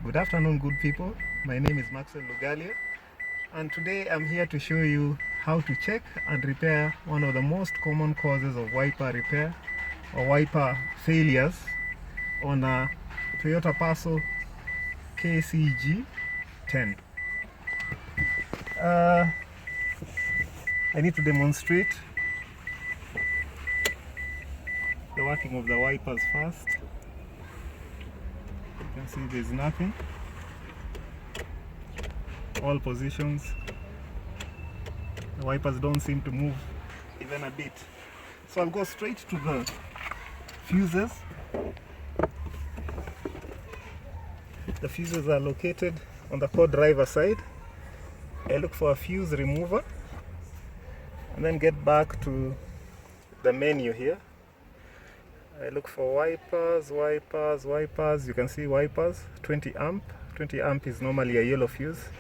Good afternoon, good people. My name is Maxwell Lugalia, and today I'm here to show you how to check and repair one of the most common causes of wiper repair or wiper failures on a Toyota Passo KCG 10. I need to demonstrate the working of the wipers first. You can see there's nothing. All positions, the wipers don't seem to move even a bit. So I'll go straight to the fuses. The fuses are located on the co-driver side. I look for a fuse remover and then get back to the menu here. I look for wipers. You can see wipers, 20 amp. 20 amp is normally a yellow fuse,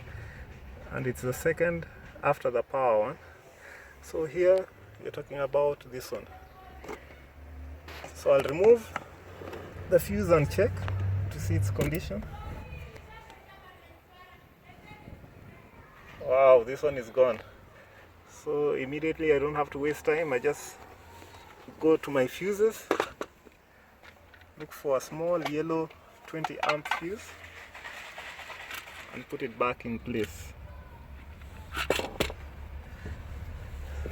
and it's the second after the power one. So here you're talking about this one. So I'll remove the fuse and check to see its condition. Wow, this one is gone. So immediately I don't have to waste time. I just go to my fuses, look for a small yellow 20 amp fuse and put it back in place.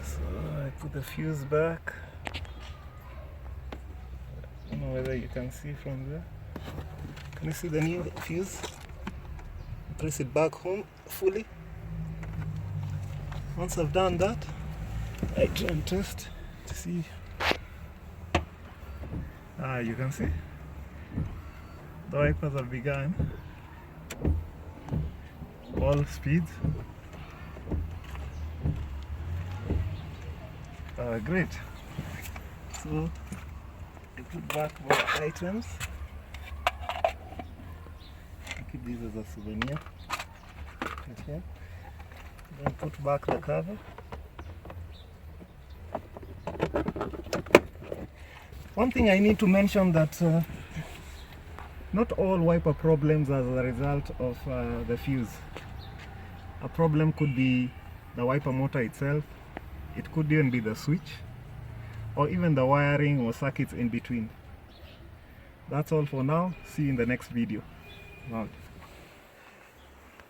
So I put the fuse back. I don't know whether you can see from there. Can you see the new fuse? Press it back home fully. Once I've done that, I try and test to see. You can see the wipers have begun all speeds. Great. So I put back my items. I keep these as a souvenir. Okay. Then put back the cover. One thing I need to mention that not all wiper problems are as a result of the fuse. A problem could be the wiper motor itself. It could even be the switch, or even the wiring or circuits in between. That's all for now. See you in the next video. Wow.